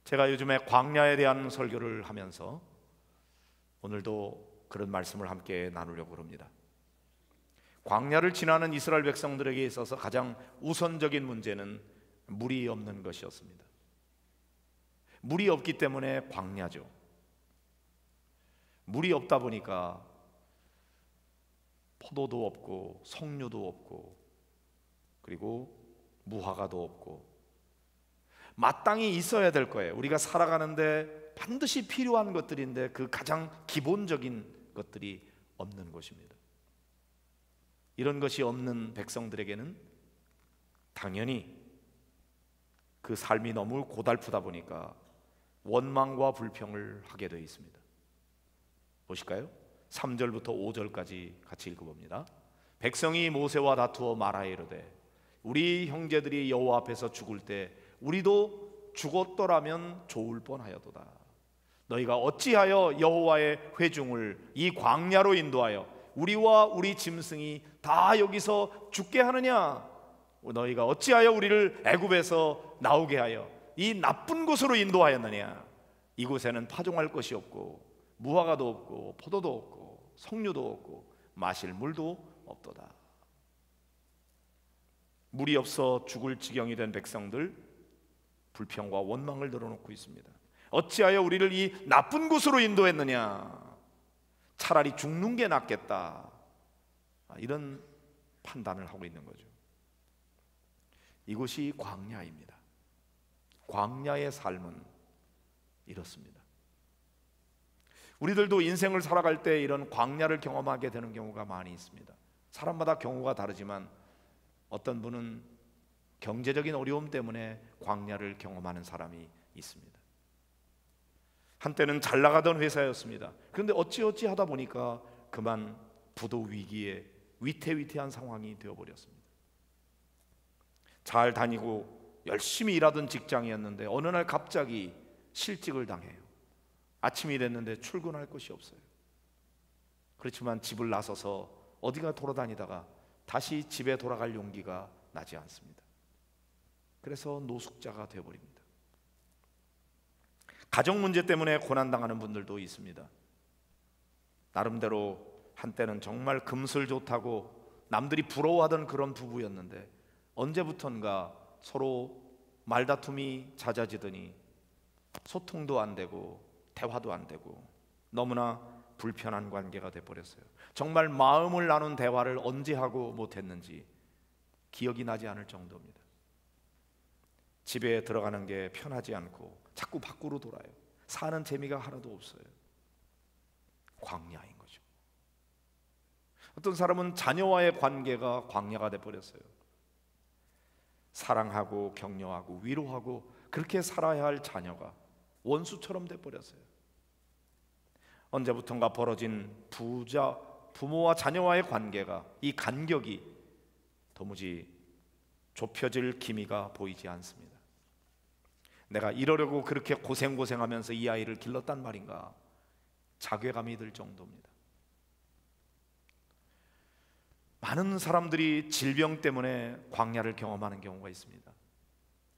제가 요즘에 광야에 대한 설교를 하면서 오늘도 그런 말씀을 함께 나누려고 합니다. 광야를 지나는 이스라엘 백성들에게 있어서 가장 우선적인 문제는 물이 없는 것이었습니다. 물이 없기 때문에 광야죠. 물이 없다 보니까 포도도 없고 석류도 없고 그리고 무화과도 없고 마땅히 있어야 될 거예요. 우리가 살아가는데 반드시 필요한 것들인데 그 가장 기본적인 것들이 없는 것입니다. 이런 것이 없는 백성들에게는 당연히 그 삶이 너무 고달프다 보니까 원망과 불평을 하게 되어 있습니다. 보실까요? 3절부터 5절까지 같이 읽어봅니다. 백성이 모세와 다투어 말하여 이르되 우리 형제들이 여호와 앞에서 죽을 때 우리도 죽었더라면 좋을 뻔하여도다. 너희가 어찌하여 여호와의 회중을 이 광야로 인도하여 우리와 우리 짐승이 다 여기서 죽게 하느냐? 너희가 어찌하여 우리를 애굽에서 나오게 하여 이 나쁜 곳으로 인도하였느냐? 이곳에는 파종할 것이 없고 무화과도 없고 포도도 없고 석류도 없고 마실 물도 없도다. 물이 없어 죽을 지경이 된 백성들 불평과 원망을 늘어놓고 있습니다. 어찌하여 우리를 이 나쁜 곳으로 인도했느냐? 차라리 죽는 게 낫겠다. 이런 판단을 하고 있는 거죠. 이곳이 광야입니다. 광야의 삶은 이렇습니다. 우리들도 인생을 살아갈 때 이런 광야를 경험하게 되는 경우가 많이 있습니다. 사람마다 경우가 다르지만 어떤 분은 경제적인 어려움 때문에 광야를 경험하는 사람이 있습니다. 한때는 잘 나가던 회사였습니다. 그런데 어찌어찌 하다 보니까 그만 부도 위기에 위태위태한 상황이 되어버렸습니다. 잘 다니고 열심히 일하던 직장이었는데 어느 날 갑자기 실직을 당해요. 아침이 됐는데 출근할 곳이 없어요. 그렇지만 집을 나서서 어디가 돌아다니다가 다시 집에 돌아갈 용기가 나지 않습니다. 그래서 노숙자가 되어버립니다. 가정 문제 때문에 고난당하는 분들도 있습니다. 나름대로 한때는 정말 금슬좋다고 남들이 부러워하던 그런 부부였는데 언제부턴가 서로 말다툼이 잦아지더니 소통도 안 되고 대화도 안 되고 너무나 불편한 관계가 돼버렸어요. 정말 마음을 나눈 대화를 언제 하고 못했는지 기억이 나지 않을 정도입니다. 집에 들어가는 게 편하지 않고 자꾸 밖으로 돌아요. 사는 재미가 하나도 없어요. 광야인 거죠. 어떤 사람은 자녀와의 관계가 광야가 돼버렸어요. 사랑하고 격려하고 위로하고 그렇게 살아야 할 자녀가 원수처럼 돼버렸어요. 언제부턴가 벌어진 부모와 자녀와의 관계가 이 간격이 도무지 좁혀질 기미가 보이지 않습니다. 내가 이러려고 그렇게 고생하면서 이 아이를 길렀단 말인가 자괴감이 들 정도입니다. 많은 사람들이 질병 때문에 광야를 경험하는 경우가 있습니다.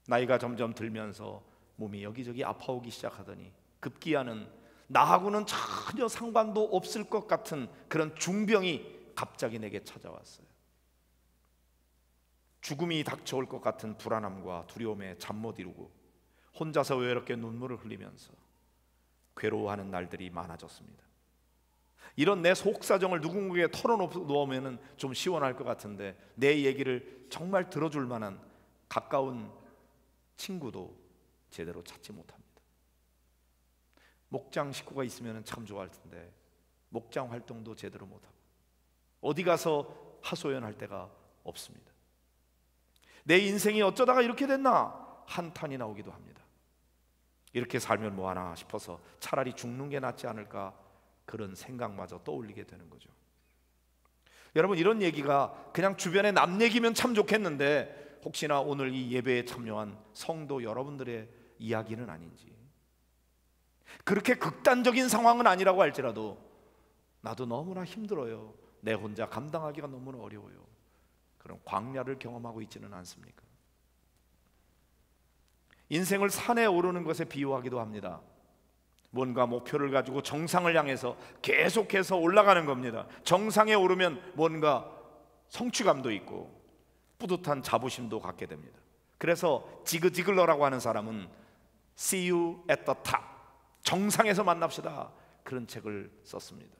나이가 점점 들면서 몸이 여기저기 아파오기 시작하더니 급기야는 나하고는 전혀 상관도 없을 것 같은 그런 중병이 갑자기 내게 찾아왔어요. 죽음이 닥쳐올 것 같은 불안함과 두려움에 잠 못 이루고 혼자서 외롭게 눈물을 흘리면서 괴로워하는 날들이 많아졌습니다. 이런 내 속사정을 누군가에게 털어놓으면 좀 시원할 것 같은데 내 얘기를 정말 들어줄 만한 가까운 친구도 제대로 찾지 못합니다. 목장 식구가 있으면 참 좋아할 텐데 목장 활동도 제대로 못하고 어디 가서 하소연할 데가 없습니다. 내 인생이 어쩌다가 이렇게 됐나 한탄이 나오기도 합니다. 이렇게 살면 뭐하나 싶어서 차라리 죽는 게 낫지 않을까 그런 생각마저 떠올리게 되는 거죠. 여러분, 이런 얘기가 그냥 주변에 남 얘기면 참 좋겠는데 혹시나 오늘 이 예배에 참여한 성도 여러분들의 이야기는 아닌지, 그렇게 극단적인 상황은 아니라고 할지라도 나도 너무나 힘들어요. 내 혼자 감당하기가 너무나 어려워요. 그런 광야를 경험하고 있지는 않습니까? 인생을 산에 오르는 것에 비유하기도 합니다. 뭔가 목표를 가지고 정상을 향해서 계속해서 올라가는 겁니다. 정상에 오르면 뭔가 성취감도 있고 뿌듯한 자부심도 갖게 됩니다. 그래서 지그 지글러라고 하는 사람은 See you at the top, 정상에서 만납시다, 그런 책을 썼습니다.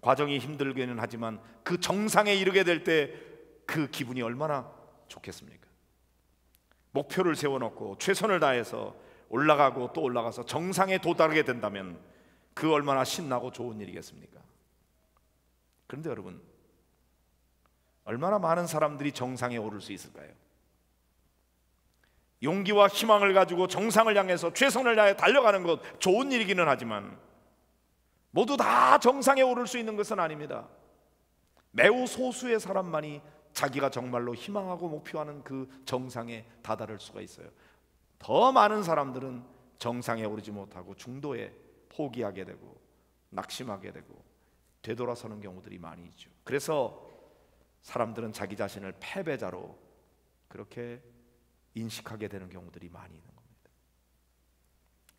과정이 힘들기는 하지만 그 정상에 이르게 될 때 그 기분이 얼마나 좋겠습니까? 목표를 세워놓고 최선을 다해서 올라가고 또 올라가서 정상에 도달하게 된다면 그 얼마나 신나고 좋은 일이겠습니까? 그런데 여러분, 얼마나 많은 사람들이 정상에 오를 수 있을까요? 용기와 희망을 가지고 정상을 향해서 최선을 다해 달려가는 것 좋은 일이기는 하지만 모두 다 정상에 오를 수 있는 것은 아닙니다. 매우 소수의 사람만이 자기가 정말로 희망하고 목표하는 그 정상에 다다를 수가 있어요. 더 많은 사람들은 정상에 오르지 못하고 중도에 포기하게 되고 낙심하게 되고 되돌아서는 경우들이 많이 있죠. 그래서 사람들은 자기 자신을 패배자로 그렇게 인식하게 되는 경우들이 많이 있는 겁니다.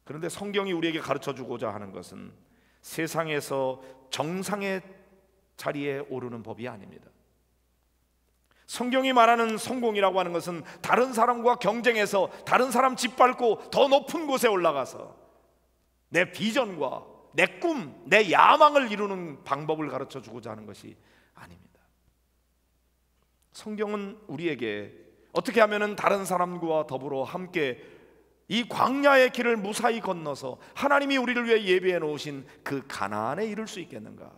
그런데 성경이 우리에게 가르쳐 주고자 하는 것은 세상에서 정상의 자리에 오르는 법이 아닙니다. 성경이 말하는 성공이라고 하는 것은 다른 사람과 경쟁해서 다른 사람 짓밟고 더 높은 곳에 올라가서 내 비전과 내 꿈, 내 야망을 이루는 방법을 가르쳐 주고자 하는 것이 아닙니다. 성경은 우리에게 어떻게 하면 다른 사람과 더불어 함께 이 광야의 길을 무사히 건너서 하나님이 우리를 위해 예비해 놓으신 그 가나안에 이를 수 있겠는가,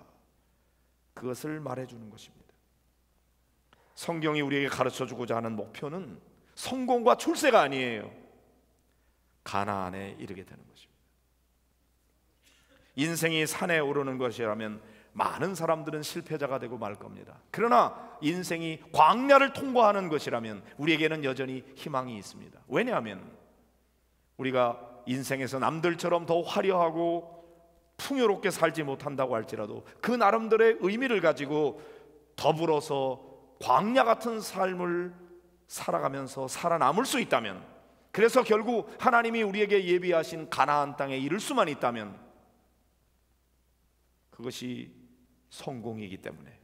그것을 말해주는 것입니다. 성경이 우리에게 가르쳐주고자 하는 목표는 성공과 출세가 아니에요. 가나안에 이르게 되는 것입니다. 인생이 산에 오르는 것이라면 많은 사람들은 실패자가 되고 말 겁니다. 그러나 인생이 광야를 통과하는 것이라면 우리에게는 여전히 희망이 있습니다. 왜냐하면 우리가 인생에서 남들처럼 더 화려하고 풍요롭게 살지 못한다고 할지라도 그 나름대로의 의미를 가지고 더불어서 광야 같은 삶을 살아가면서 살아남을 수 있다면, 그래서 결국 하나님이 우리에게 예비하신 가나안 땅에 이를 수만 있다면 그것이 성공이기 때문에,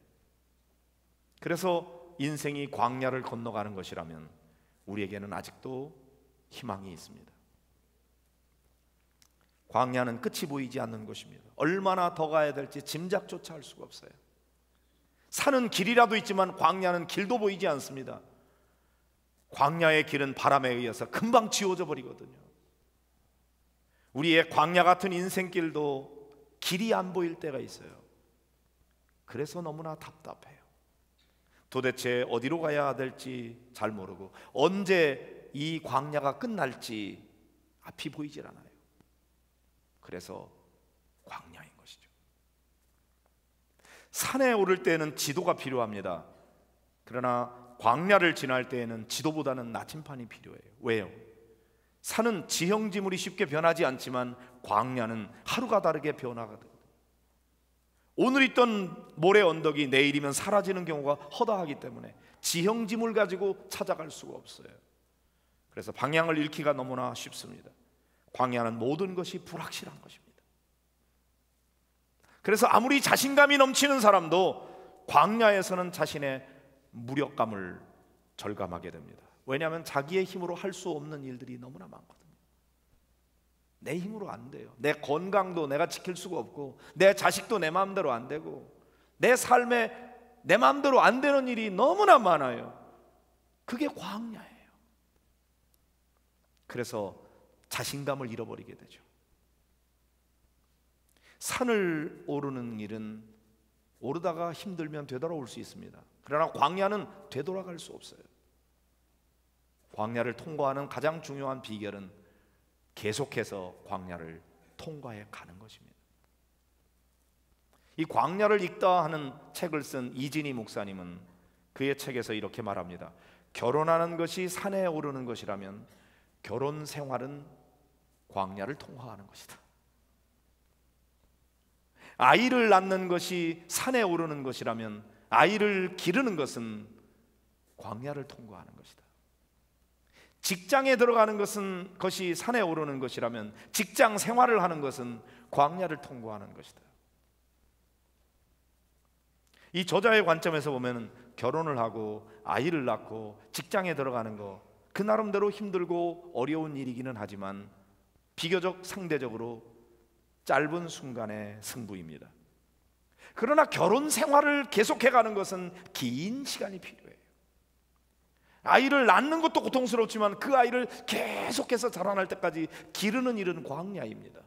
그래서 인생이 광야를 건너가는 것이라면 우리에게는 아직도 희망이 있습니다. 광야는 끝이 보이지 않는 곳입니다. 얼마나 더 가야 될지 짐작조차 할 수가 없어요. 산은 길이라도 있지만 광야는 길도 보이지 않습니다. 광야의 길은 바람에 의해서 금방 지워져 버리거든요. 우리의 광야 같은 인생길도 길이 안 보일 때가 있어요. 그래서 너무나 답답해요. 도대체 어디로 가야 될지 잘 모르고 언제 이 광야가 끝날지 앞이 보이질 않아요. 그래서 광야인 것이죠. 산에 오를 때에는 지도가 필요합니다. 그러나 광야를 지날 때에는 지도보다는 나침판이 필요해요. 왜요? 산은 지형지물이 쉽게 변하지 않지만 광야는 하루가 다르게 변화가 돼요. 오늘 있던 모래 언덕이 내일이면 사라지는 경우가 허다하기 때문에 지형지물 가지고 찾아갈 수가 없어요. 그래서 방향을 잃기가 너무나 쉽습니다. 광야는 모든 것이 불확실한 것입니다. 그래서 아무리 자신감이 넘치는 사람도 광야에서는 자신의 무력감을 절감하게 됩니다. 왜냐하면 자기의 힘으로 할 수 없는 일들이 너무나 많거든요. 내 힘으로 안 돼요. 내 건강도 내가 지킬 수가 없고 내 자식도 내 마음대로 안 되고 내 삶에 내 마음대로 안 되는 일이 너무나 많아요. 그게 광야예요. 그래서 자신감을 잃어버리게 되죠. 산을 오르는 일은 오르다가 힘들면 되돌아올 수 있습니다. 그러나 광야는 되돌아갈 수 없어요. 광야를 통과하는 가장 중요한 비결은 계속해서 광야를 통과해 가는 것입니다. 이 광야를 읽다 하는 책을 쓴 이진희 목사님은 그의 책에서 이렇게 말합니다. 결혼하는 것이 산에 오르는 것이라면 결혼 생활은 광야를 통과하는 것이다. 아이를 낳는 것이 산에 오르는 것이라면 아이를 기르는 것은 광야를 통과하는 것이다. 직장에 들어가는 것이 산에 오르는 것이라면 직장 생활을 하는 것은 광야를 통과하는 것이다. 이 저자의 관점에서 보면 결혼을 하고 아이를 낳고 직장에 들어가는 거, 그 나름대로 힘들고 어려운 일이기는 하지만 비교적 상대적으로 짧은 순간의 승부입니다. 그러나 결혼 생활을 계속해가는 것은 긴 시간이 필요해요. 아이를 낳는 것도 고통스럽지만 그 아이를 계속해서 자라날 때까지 기르는 일은 광야입니다.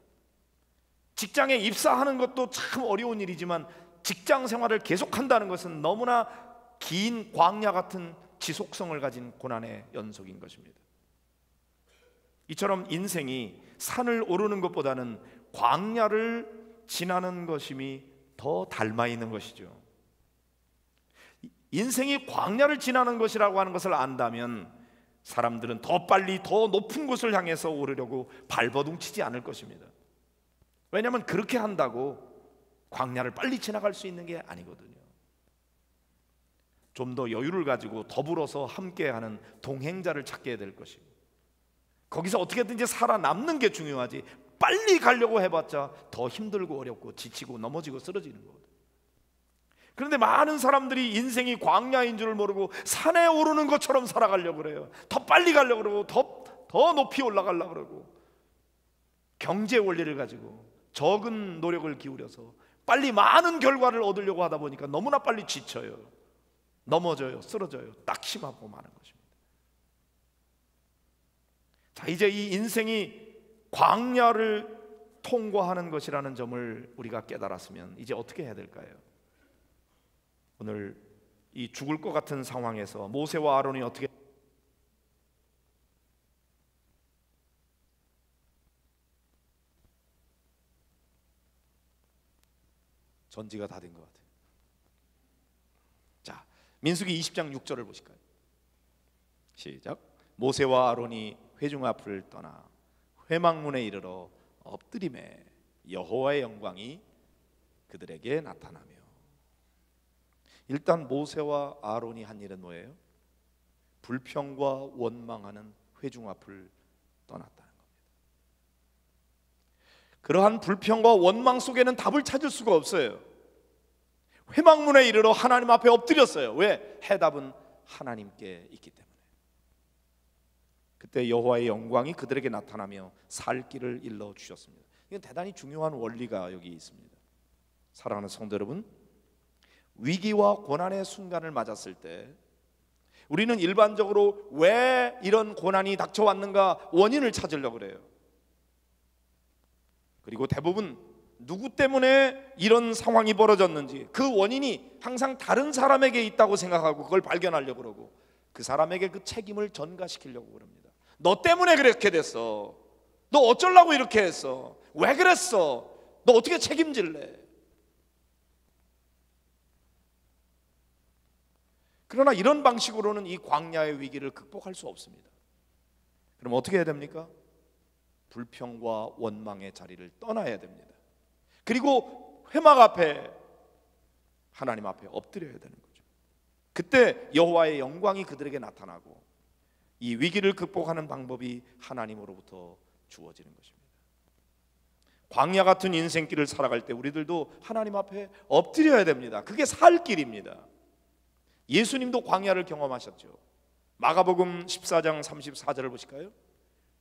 직장에 입사하는 것도 참 어려운 일이지만 직장 생활을 계속한다는 것은 너무나 긴 광야 같은 지속성을 가진 고난의 연속인 것입니다. 이처럼 인생이 산을 오르는 것보다는 광야를 지나는 것임이 더 닮아 있는 것이죠. 인생이 광야를 지나는 것이라고 하는 것을 안다면 사람들은 더 빨리 더 높은 곳을 향해서 오르려고 발버둥치지 않을 것입니다. 왜냐하면 그렇게 한다고 광야를 빨리 지나갈 수 있는 게 아니거든요. 좀 더 여유를 가지고 더불어서 함께하는 동행자를 찾게 될 것이고, 거기서 어떻게든지 살아남는 게 중요하지 빨리 가려고 해봤자 더 힘들고 어렵고 지치고 넘어지고 쓰러지는 거거든요. 그런데 많은 사람들이 인생이 광야인 줄 모르고 산에 오르는 것처럼 살아가려고 그래요. 더 빨리 가려고 그러고 더 높이 올라가려고 그러고, 경제 원리를 가지고 적은 노력을 기울여서 빨리 많은 결과를 얻으려고 하다 보니까 너무나 빨리 지쳐요. 넘어져요. 쓰러져요. 낙심하고 마는 것입니다. 자, 이제 이 인생이 광야를 통과하는 것이라는 점을 우리가 깨달았으면 이제 어떻게 해야 될까요? 오늘 이 죽을 것 같은 상황에서 모세와 아론이 어떻게 전지가 다 된 것 같아요. 자, 민수기 20장 6절을 보실까요? 시작. 모세와 아론이 회중 앞을 떠나 회막문에 이르러 엎드림에 여호와의 영광이 그들에게 나타나며. 일단 모세와 아론이 한 일은 뭐예요? 불평과 원망하는 회중 앞을 떠났다는 겁니다. 그러한 불평과 원망 속에는 답을 찾을 수가 없어요. 회막문에 이르러 하나님 앞에 엎드렸어요. 왜? 해답은 하나님께 있기 때문에. 그때 여호와의 영광이 그들에게 나타나며 살 길을 일러 주셨습니다. 이건 대단히 중요한 원리가 여기 있습니다. 사랑하는 성도 여러분, 위기와 고난의 순간을 맞았을 때 우리는 일반적으로 왜 이런 고난이 닥쳐왔는가 원인을 찾으려고 그래요. 그리고 대부분 누구 때문에 이런 상황이 벌어졌는지 그 원인이 항상 다른 사람에게 있다고 생각하고 그걸 발견하려고 그러고 그 사람에게 그 책임을 전가시키려고 그럽니다. 너 때문에 그렇게 됐어. 너 어쩌려고 이렇게 했어. 왜 그랬어. 너 어떻게 책임질래. 그러나 이런 방식으로는 이 광야의 위기를 극복할 수 없습니다. 그럼 어떻게 해야 됩니까? 불평과 원망의 자리를 떠나야 됩니다. 그리고 회막 앞에 하나님 앞에 엎드려야 되는 거죠. 그때 여호와의 영광이 그들에게 나타나고 이 위기를 극복하는 방법이 하나님으로부터 주어지는 것입니다. 광야 같은 인생길을 살아갈 때 우리들도 하나님 앞에 엎드려야 됩니다. 그게 살 길입니다. 예수님도 광야를 경험하셨죠. 마가복음 14장 34절을 보실까요?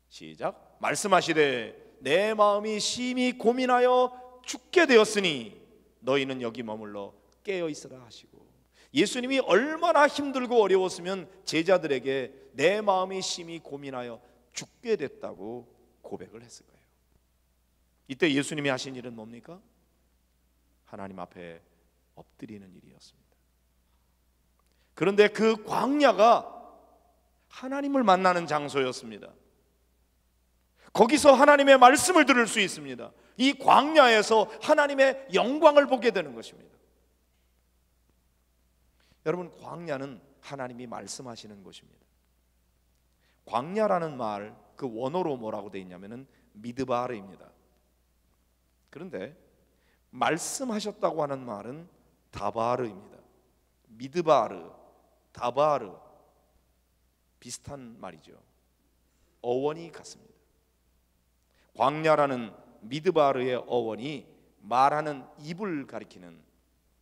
시작. 말씀하시되 내 마음이 심히 고민하여 죽게 되었으니 너희는 여기 머물러 깨어 있으라 하시고, 예수님이 얼마나 힘들고 어려웠으면 제자들에게 내 마음이 심히 고민하여 죽게 됐다고 고백을 했을 거예요. 이때 예수님이 하신 일은 뭡니까? 하나님 앞에 엎드리는 일이었습니다. 그런데 그 광야가 하나님을 만나는 장소였습니다. 거기서 하나님의 말씀을 들을 수 있습니다. 이 광야에서 하나님의 영광을 보게 되는 것입니다. 여러분, 광야는 하나님이 말씀하시는 곳입니다. 광야라는 말, 그 원어로 뭐라고 되어 있냐면은 미드바르입니다. 그런데 말씀하셨다고 하는 말은 다바르입니다. 미드바르, 다바르 비슷한 말이죠. 어원이 같습니다. 광야라는 미드바르의 어원이 말하는 입을 가리키는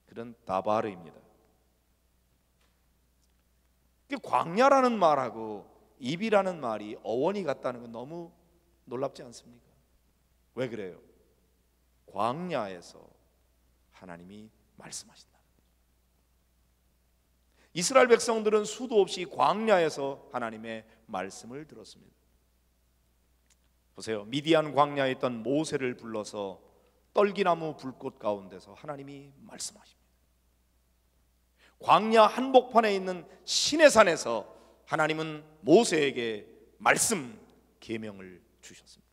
그런 다바르입니다. 광야라는 말하고 입이라는 말이 어원이 같다는 건 너무 놀랍지 않습니까? 왜 그래요? 광야에서 하나님이 말씀하신다. 이스라엘 백성들은 수도 없이 광야에서 하나님의 말씀을 들었습니다. 보세요. 미디안 광야에 있던 모세를 불러서 떨기나무 불꽃 가운데서 하나님이 말씀하십니다. 광야 한복판에 있는 시내산에서 하나님은 모세에게 말씀 계명을 주셨습니다.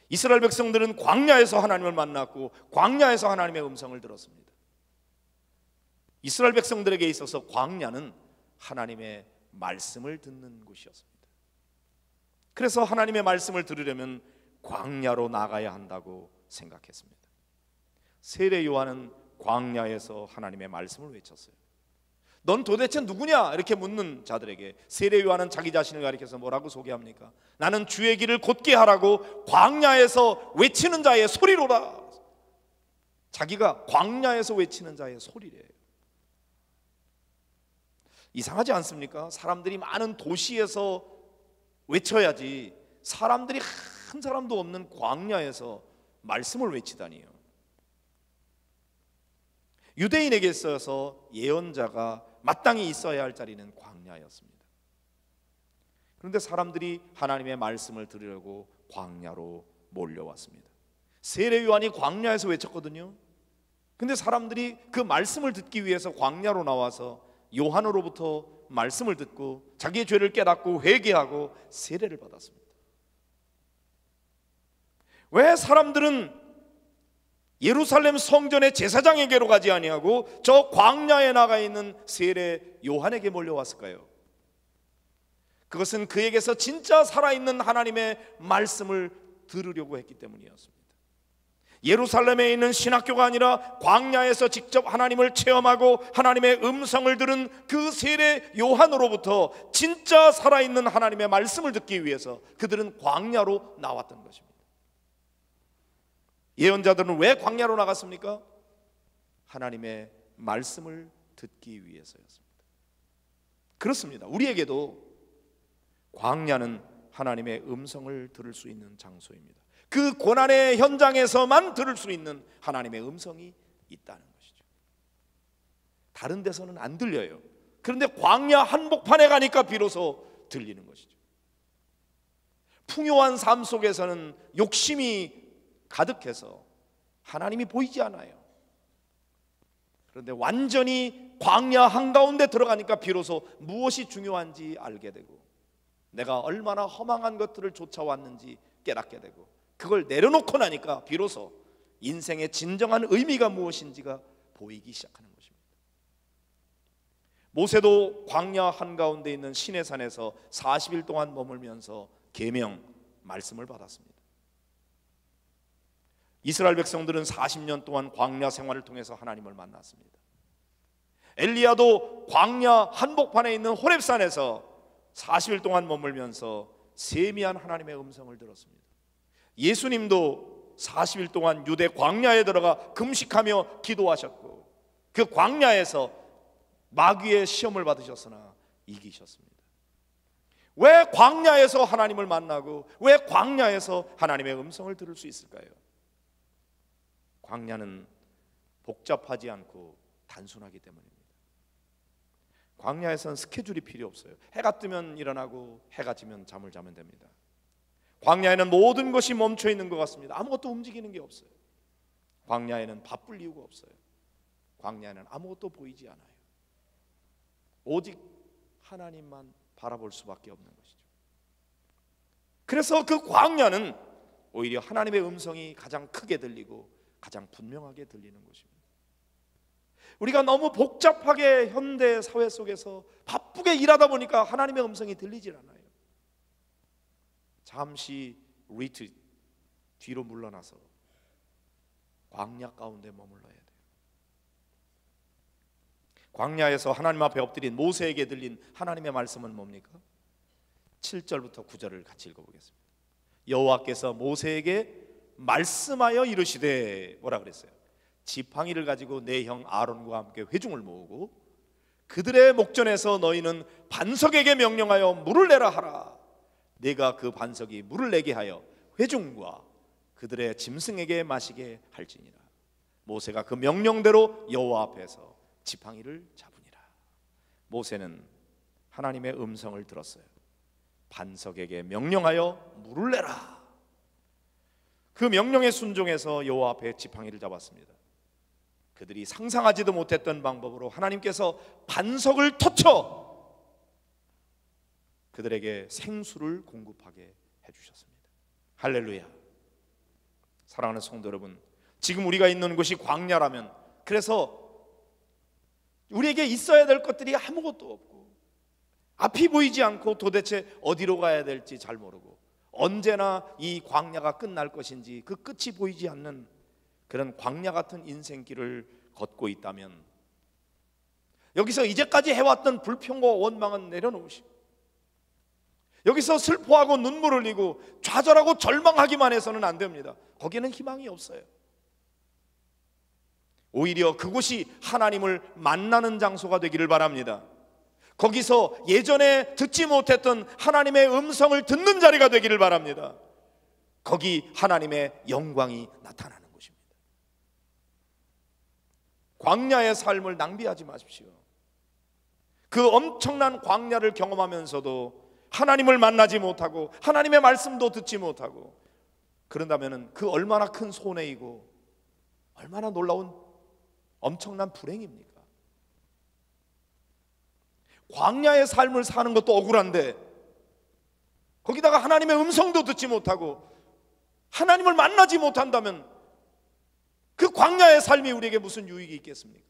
이스라엘 백성들은 광야에서 하나님을 만났고 광야에서 하나님의 음성을 들었습니다. 이스라엘 백성들에게 있어서 광야는 하나님의 말씀을 듣는 곳이었습니다. 그래서 하나님의 말씀을 들으려면 광야로 나가야 한다고 생각했습니다. 세례 요한은 광야에서 하나님의 말씀을 외쳤어요. 넌 도대체 누구냐? 이렇게 묻는 자들에게 세례 요한은 자기 자신을 가리켜서 뭐라고 소개합니까? 나는 주의 길을 곧게 하라고 광야에서 외치는 자의 소리로라. 자기가 광야에서 외치는 자의 소리래요. 이상하지 않습니까? 사람들이 많은 도시에서 외쳐야지 사람들이 한 사람도 없는 광야에서 말씀을 외치다니요. 유대인에게 있어서 예언자가 마땅히 있어야 할 자리는 광야였습니다. 그런데 사람들이 하나님의 말씀을 들으려고 광야로 몰려왔습니다. 세례 요한이 광야에서 외쳤거든요. 근데 사람들이 그 말씀을 듣기 위해서 광야로 나와서 요한으로부터 말씀을 듣고 자기의 죄를 깨닫고 회개하고 세례를 받았습니다. 왜 사람들은 예루살렘 성전의 제사장에게로 가지 아니하고 저 광야에 나가 있는 세례 요한에게 몰려왔을까요? 그것은 그에게서 진짜 살아있는 하나님의 말씀을 들으려고 했기 때문이었습니다. 예루살렘에 있는 신학교가 아니라 광야에서 직접 하나님을 체험하고 하나님의 음성을 들은 그 세례 요한으로부터 진짜 살아있는 하나님의 말씀을 듣기 위해서 그들은 광야로 나왔던 것입니다. 예언자들은 왜 광야로 나갔습니까? 하나님의 말씀을 듣기 위해서였습니다. 그렇습니다. 우리에게도 광야는 하나님의 음성을 들을 수 있는 장소입니다. 그 고난의 현장에서만 들을 수 있는 하나님의 음성이 있다는 것이죠. 다른 데서는 안 들려요. 그런데 광야 한복판에 가니까 비로소 들리는 것이죠. 풍요한 삶 속에서는 욕심이 가득해서 하나님이 보이지 않아요. 그런데 완전히 광야 한가운데 들어가니까 비로소 무엇이 중요한지 알게 되고 내가 얼마나 허망한 것들을 쫓아왔는지 깨닫게 되고 그걸 내려놓고 나니까 비로소 인생의 진정한 의미가 무엇인지가 보이기 시작하는 것입니다. 모세도 광야 한가운데 있는 시내산에서 40일 동안 머물면서 계명 말씀을 받았습니다. 이스라엘 백성들은 40년 동안 광야 생활을 통해서 하나님을 만났습니다. 엘리야도 광야 한복판에 있는 호렙산에서 40일 동안 머물면서 세미한 하나님의 음성을 들었습니다. 예수님도 40일 동안 유대 광야에 들어가 금식하며 기도하셨고 그 광야에서 마귀의 시험을 받으셨으나 이기셨습니다. 왜 광야에서 하나님을 만나고 왜 광야에서 하나님의 음성을 들을 수 있을까요? 광야는 복잡하지 않고 단순하기 때문입니다. 광야에서는 스케줄이 필요 없어요. 해가 뜨면 일어나고 해가 지면 잠을 자면 됩니다. 광야에는 모든 것이 멈춰 있는 것 같습니다. 아무것도 움직이는 게 없어요. 광야에는 바쁠 이유가 없어요. 광야에는 아무것도 보이지 않아요. 오직 하나님만 바라볼 수밖에 없는 것이죠. 그래서 그 광야는 오히려 하나님의 음성이 가장 크게 들리고 가장 분명하게 들리는 것입니다. 우리가 너무 복잡하게 현대 사회 속에서 바쁘게 일하다 보니까 하나님의 음성이 들리질 않아요. 잠시 리트리트 뒤로 물러나서 광야 가운데 머물러야 돼요. 광야에서 하나님 앞에 엎드린 모세에게 들린 하나님의 말씀은 뭡니까? 7절부터 9절을 같이 읽어보겠습니다. 여호와께서 모세에게 말씀하여 이르시되, 뭐라 그랬어요? 지팡이를 가지고 내 형 아론과 함께 회중을 모으고 그들의 목전에서 너희는 반석에게 명령하여 물을 내라 하라. 내가 그 반석이 물을 내게 하여 회중과 그들의 짐승에게 마시게 할지니라. 모세가 그 명령대로 여호와 앞에서 지팡이를 잡으니라. 모세는 하나님의 음성을 들었어요. 반석에게 명령하여 물을 내라. 그 명령에 순종해서 여호와 앞에 지팡이를 잡았습니다. 그들이 상상하지도 못했던 방법으로 하나님께서 반석을 터쳐 그들에게 생수를 공급하게 해주셨습니다. 할렐루야. 사랑하는 성도 여러분, 지금 우리가 있는 곳이 광야라면, 그래서 우리에게 있어야 될 것들이 아무것도 없고 앞이 보이지 않고 도대체 어디로 가야 될지 잘 모르고 언제나 이 광야가 끝날 것인지 그 끝이 보이지 않는 그런 광야 같은 인생길을 걷고 있다면, 여기서 이제까지 해왔던 불평과 원망은 내려놓으시고 여기서 슬퍼하고 눈물 흘리고 좌절하고 절망하기만 해서는 안 됩니다. 거기에는 희망이 없어요. 오히려 그곳이 하나님을 만나는 장소가 되기를 바랍니다. 거기서 예전에 듣지 못했던 하나님의 음성을 듣는 자리가 되기를 바랍니다. 거기 하나님의 영광이 나타나는 곳입니다. 광야의 삶을 낭비하지 마십시오. 그 엄청난 광야를 경험하면서도 하나님을 만나지 못하고 하나님의 말씀도 듣지 못하고 그런다면 그 얼마나 큰 손해이고 얼마나 놀라운 엄청난 불행입니까? 광야의 삶을 사는 것도 억울한데 거기다가 하나님의 음성도 듣지 못하고 하나님을 만나지 못한다면 그 광야의 삶이 우리에게 무슨 유익이 있겠습니까?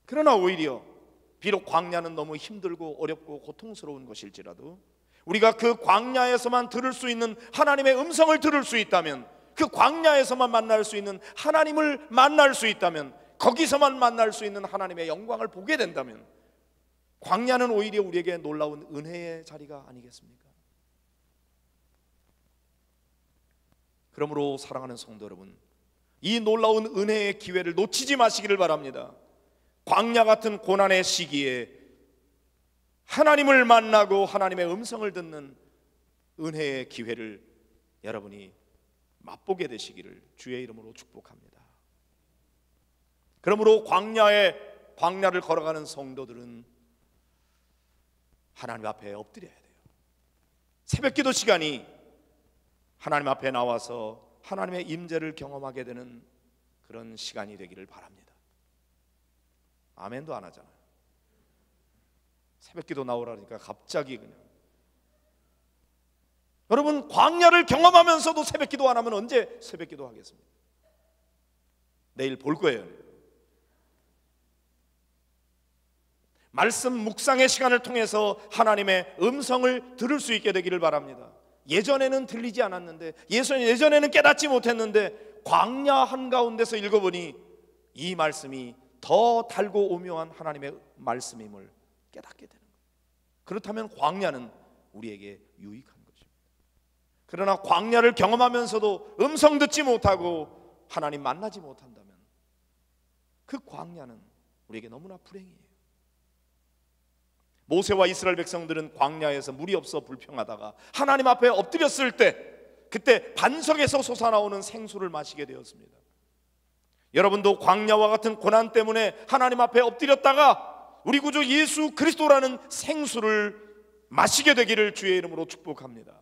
그러나 오히려 비록 광야는 너무 힘들고 어렵고 고통스러운 것일지라도 우리가 그 광야에서만 들을 수 있는 하나님의 음성을 들을 수 있다면, 그 광야에서만 만날 수 있는 하나님을 만날 수 있다면, 거기서만 만날 수 있는 하나님의 영광을 보게 된다면 광야는 오히려 우리에게 놀라운 은혜의 자리가 아니겠습니까? 그러므로 사랑하는 성도 여러분, 이 놀라운 은혜의 기회를 놓치지 마시기를 바랍니다. 광야 같은 고난의 시기에 하나님을 만나고 하나님의 음성을 듣는 은혜의 기회를 여러분이 맛보게 되시기를 주의 이름으로 축복합니다. 그러므로 광야를 걸어가는 성도들은 하나님 앞에 엎드려야 돼요. 새벽기도 시간이 하나님 앞에 나와서 하나님의 임재를 경험하게 되는 그런 시간이 되기를 바랍니다. 아멘도 안 하잖아요. 새벽기도 나오라니까 갑자기 그냥. 여러분, 광야를 경험하면서도 새벽기도 안 하면 언제 새벽기도 하겠습니까? 내일 볼 거예요. 말씀 묵상의 시간을 통해서 하나님의 음성을 들을 수 있게 되기를 바랍니다. 예전에는 들리지 않았는데, 예전에는 깨닫지 못했는데 광야 한가운데서 읽어보니 이 말씀이 더 달고 오묘한 하나님의 말씀임을 깨닫게 되는 거예요. 그렇다면 광야는 우리에게 유익한 것입니다. 그러나 광야를 경험하면서도 음성 듣지 못하고 하나님 만나지 못한다면 그 광야는 우리에게 너무나 불행이에요. 모세와 이스라엘 백성들은 광야에서 물이 없어 불평하다가 하나님 앞에 엎드렸을 때 그때 반석에서 솟아나오는 생수를 마시게 되었습니다. 여러분도 광야와 같은 고난 때문에 하나님 앞에 엎드렸다가 우리 구주 예수 그리스도라는 생수를 마시게 되기를 주의 이름으로 축복합니다.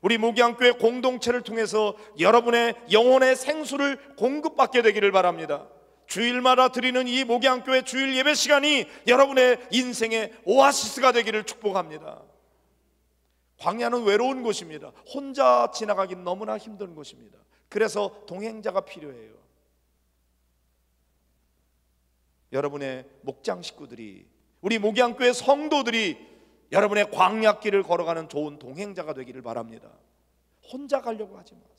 우리 목양교회 공동체를 통해서 여러분의 영혼의 생수를 공급받게 되기를 바랍니다. 주일마다 드리는 이 목양교회 주일 예배 시간이 여러분의 인생의 오아시스가 되기를 축복합니다. 광야는 외로운 곳입니다. 혼자 지나가기 너무나 힘든 곳입니다. 그래서 동행자가 필요해요. 여러분의 목장 식구들이, 우리 목양교회 성도들이 여러분의 광야길을 걸어가는 좋은 동행자가 되기를 바랍니다. 혼자 가려고 하지 마세요.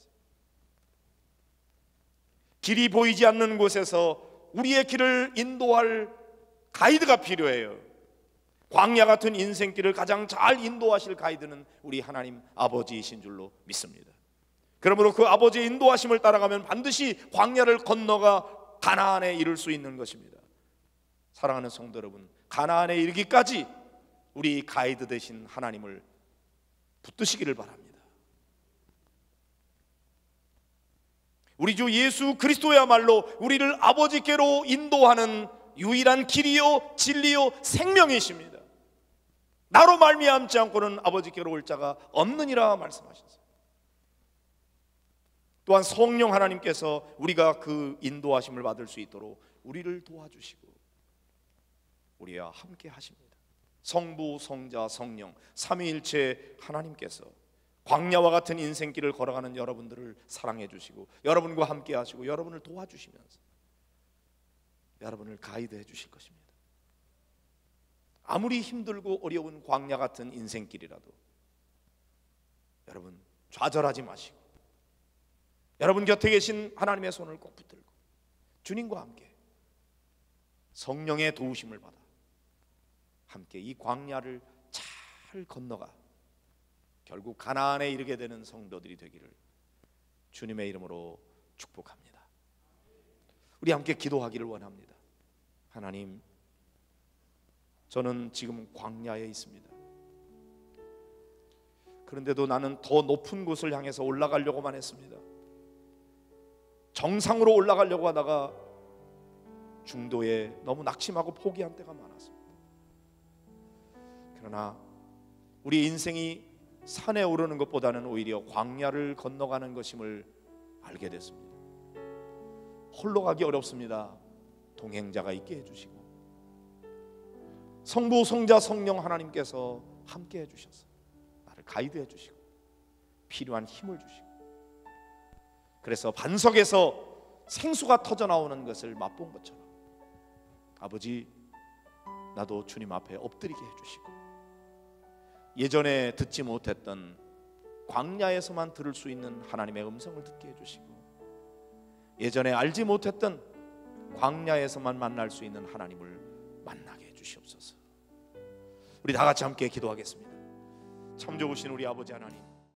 길이 보이지 않는 곳에서 우리의 길을 인도할 가이드가 필요해요. 광야 같은 인생길을 가장 잘 인도하실 가이드는 우리 하나님 아버지이신 줄로 믿습니다. 그러므로 그 아버지의 인도하심을 따라가면 반드시 광야를 건너가 가나안에 이를 수 있는 것입니다. 사랑하는 성도 여러분, 가나안에 이르기까지 우리 가이드 되신 하나님을 붙드시기를 바랍니다. 우리 주 예수 그리스도야말로 우리를 아버지께로 인도하는 유일한 길이요 진리요 생명이십니다. 나로 말미암지 않고는 아버지께로 올 자가 없느니라 말씀하셨어요. 또한 성령 하나님께서 우리가 그 인도하심을 받을 수 있도록 우리를 도와주시고 우리와 함께 하십니다. 성부, 성자, 성령 삼위일체 하나님께서 광야와 같은 인생길을 걸어가는 여러분들을 사랑해 주시고 여러분과 함께 하시고 여러분을 도와주시면서 여러분을 가이드해 주실 것입니다. 아무리 힘들고 어려운 광야 같은 인생길이라도 여러분 좌절하지 마시고 여러분 곁에 계신 하나님의 손을 꼭 붙들고 주님과 함께 성령의 도우심을 받아 함께 이 광야를 잘 건너가 결국 가나안에 이르게 되는 성도들이 되기를 주님의 이름으로 축복합니다. 우리 함께 기도하기를 원합니다. 하나님, 저는 지금 광야에 있습니다. 그런데도 나는 더 높은 곳을 향해서 올라가려고만 했습니다. 정상으로 올라가려고 하다가 중도에 너무 낙심하고 포기한 때가 많았습니다. 그러나 우리 인생이 산에 오르는 것보다는 오히려 광야를 건너가는 것임을 알게 됐습니다. 홀로 가기 어렵습니다. 동행자가 있게 해주시고 성부, 성자, 성령 하나님께서 함께 해주셔서 나를 가이드해 주시고 필요한 힘을 주시고 그래서 반석에서 생수가 터져 나오는 것을 맛본 것처럼 아버지, 나도 주님 앞에 엎드리게 해주시고 예전에 듣지 못했던 광야에서만 들을 수 있는 하나님의 음성을 듣게 해주시고 예전에 알지 못했던 광야에서만 만날 수 있는 하나님을 만나게 해주시옵소서. 우리 다 같이 함께 기도하겠습니다. 참 좋으신 우리 아버지 하나님,